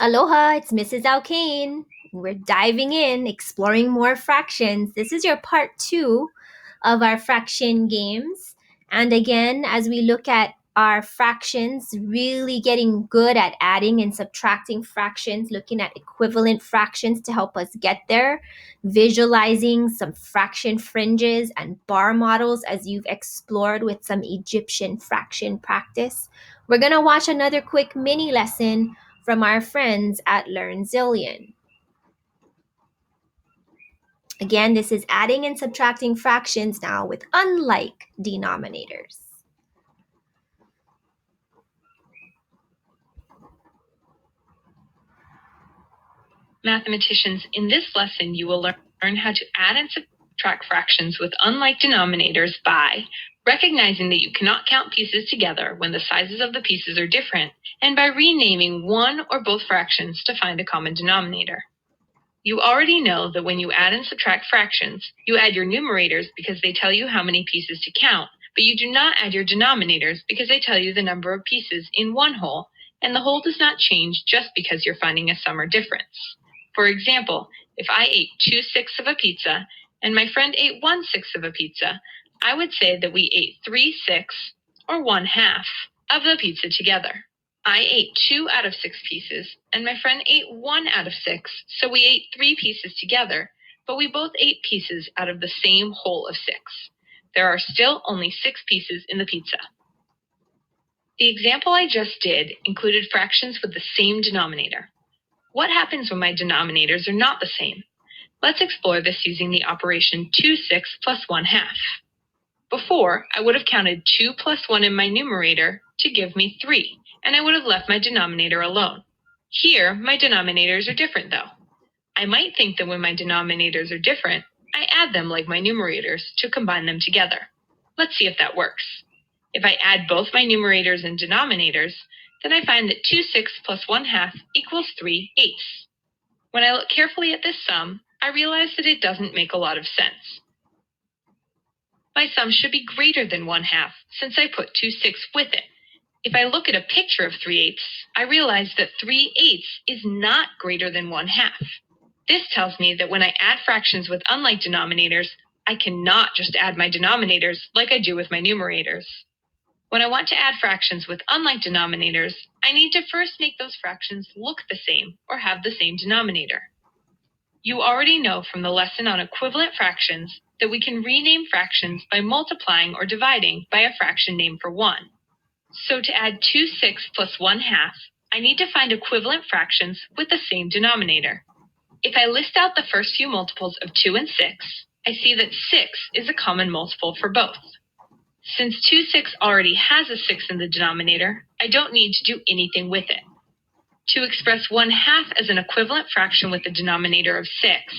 Aloha, it's Mrs. Alkane. We're diving in, exploring more fractions. This is your part two of our fraction games. And again, as we look at our fractions, really getting good at adding and subtracting fractions, looking at equivalent fractions to help us get there, visualizing some fraction fringes and bar models as you've explored with some Egyptian fraction practice. We're going to watch another quick mini lesson from our friends at Learn Zillion. Again, this is adding and subtracting fractions now with unlike denominators. Mathematicians, in this lesson you will learn how to add and subtract fractions with unlike denominators by recognizing that you cannot count pieces together when the sizes of the pieces are different, and by renaming one or both fractions to find a common denominator. You already know that when you add and subtract fractions, you add your numerators because they tell you how many pieces to count, but you do not add your denominators because they tell you the number of pieces in one whole, and the whole does not change just because you're finding a sum or difference. For example, if I ate 2/6 of a pizza and my friend ate 1/6 of a pizza, I would say that we ate 3/6 or 1/2 of the pizza together. I ate 2 out of 6 pieces and my friend ate 1 out of 6, so we ate 3 pieces together, but we both ate pieces out of the same whole of 6. There are still only 6 pieces in the pizza. The example I just did included fractions with the same denominator. What happens when my denominators are not the same? Let's explore this using the operation 2/6 plus 1/2. Before, I would have counted 2 plus 1 in my numerator to give me 3, and I would have left my denominator alone. Here, my denominators are different though. I might think that when my denominators are different, I add them like my numerators to combine them together. Let's see if that works. If I add both my numerators and denominators, then I find that 2/6 plus 1/2 equals 3/8. When I look carefully at this sum, I realize that it doesn't make a lot of sense. My sum should be greater than 1/2 since I put 2/6 with it. If I look at a picture of 3/8, I realize that 3/8 is not greater than 1/2. This tells me that when I add fractions with unlike denominators, I cannot just add my denominators like I do with my numerators. When I want to add fractions with unlike denominators, I need to first make those fractions look the same or have the same denominator. You already know from the lesson on equivalent fractions that we can rename fractions by multiplying or dividing by a fraction named for 1. So to add 2/6 plus 1/2, I need to find equivalent fractions with the same denominator. If I list out the first few multiples of 2 and 6, I see that 6 is a common multiple for both. Since 2/6 already has a 6 in the denominator, I don't need to do anything with it. To express 1/2 as an equivalent fraction with a denominator of 6,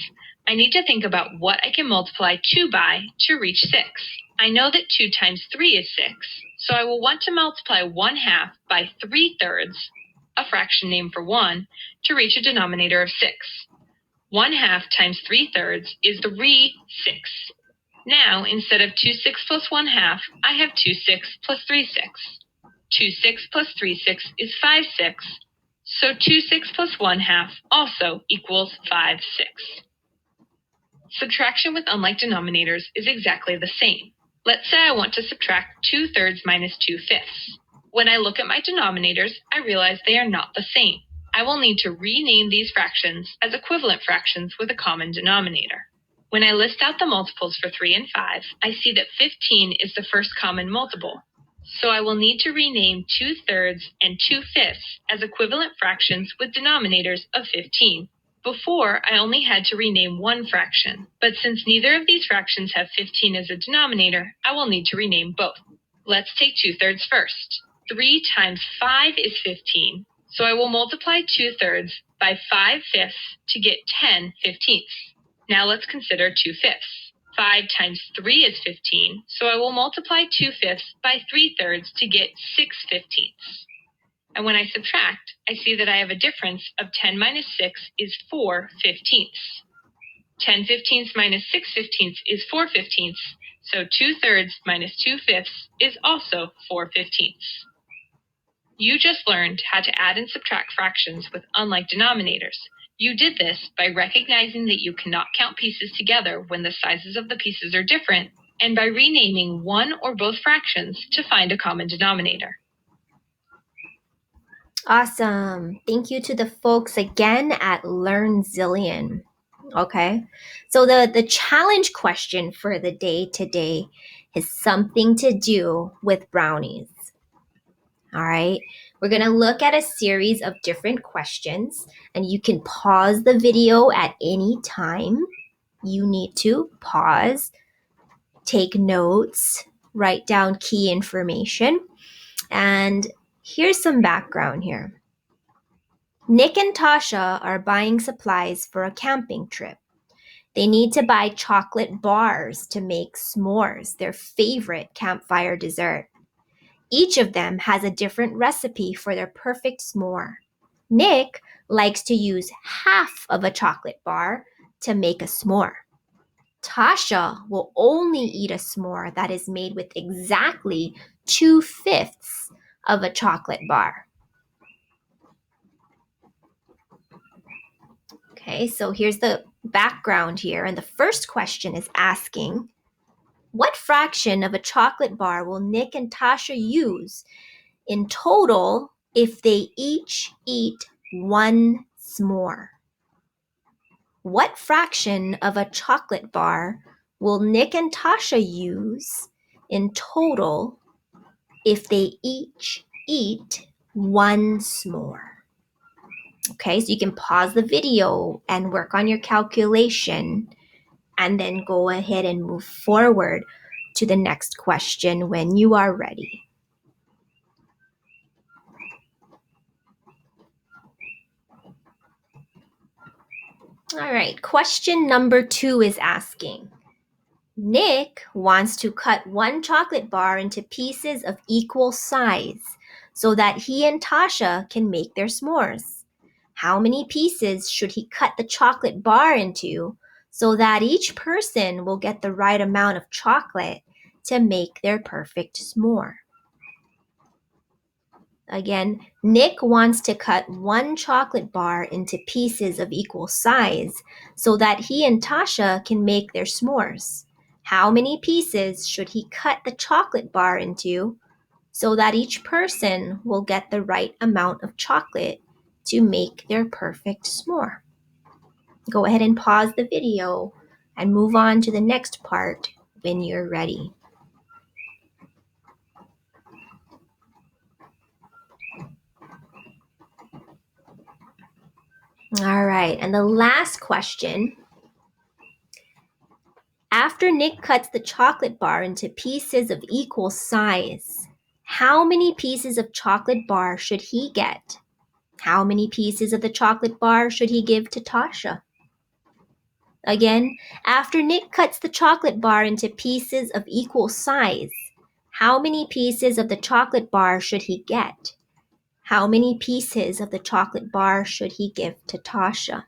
I need to think about what I can multiply 2 by to reach 6. I know that 2 times 3 is 6, so I will want to multiply 1/2 by 3/3, a fraction named for 1, to reach a denominator of 6. 1/2 times 3/3 is 3/6. Now, instead of 2/6 plus 1/2, I have 2/6 plus 3/6. 2/6 plus 3/6 is 5/6, so 2/6 plus 1/2 also equals 5/6. Subtraction with unlike denominators is exactly the same. Let's say I want to subtract 2/3 minus 2/5. When I look at my denominators, I realize they are not the same. I will need to rename these fractions as equivalent fractions with a common denominator. When I list out the multiples for 3 and 5, I see that 15 is the first common multiple. So I will need to rename 2/3 and 2/5 as equivalent fractions with denominators of 15. Before, I only had to rename one fraction, but since neither of these fractions have 15 as a denominator, I will need to rename both. Let's take 2/3 first. 3 times 5 is 15, so I will multiply 2/3 by 5/5 to get 10/15. Now let's consider 2/5. 5 times 3 is 15, so I will multiply 2/5 by 3/3 to get 6/15. And when I subtract, I see that I have a difference of 10 minus 6 is 4/15. 10/15 minus 6/15 is 4/15, so 2/3 minus 2/5 is also 4/15. You just learned how to add and subtract fractions with unlike denominators. You did this by recognizing that you cannot count pieces together when the sizes of the pieces are different, and by renaming one or both fractions to find a common denominator. Awesome. Thank you to the folks again at LearnZillion. Okay. So the challenge question for the day today is something to do with brownies. All right. We're going to look at a series of different questions, and you can pause the video at any time. You need to pause, take notes, write down key information, and here's some background here. Nick and Tasha are buying supplies for a camping trip. They need to buy chocolate bars to make s'mores, their favorite campfire dessert. Each of them has a different recipe for their perfect s'more. Nick likes to use half of a chocolate bar to make a s'more. Tasha will only eat a s'more that is made with exactly 2/5 of a chocolate bar. Okay, so here's the background here. And the first question is asking, what fraction of a chocolate bar will Nick and Tasha use in total if they each eat one s'more? What fraction of a chocolate bar will Nick and Tasha use in total if they each eat one s'more? Okay, so you can pause the video and work on your calculation and then go ahead and move forward to the next question when you are ready. All right, question number 2 is asking, Nick wants to cut one chocolate bar into pieces of equal size so that he and Tasha can make their s'mores. How many pieces should he cut the chocolate bar into so that each person will get the right amount of chocolate to make their perfect s'more? Again, Nick wants to cut one chocolate bar into pieces of equal size so that he and Tasha can make their s'mores. How many pieces should he cut the chocolate bar into so that each person will get the right amount of chocolate to make their perfect s'more? Go ahead and pause the video and move on to the next part when you're ready. All right, and the last question. After Nick cuts the chocolate bar into pieces of equal size, how many pieces of chocolate bar should he get? How many pieces of the chocolate bar should he give to Tasha? Again, after Nick cuts the chocolate bar into pieces of equal size, how many pieces of the chocolate bar should he get? How many pieces of the chocolate bar should he give to Tasha?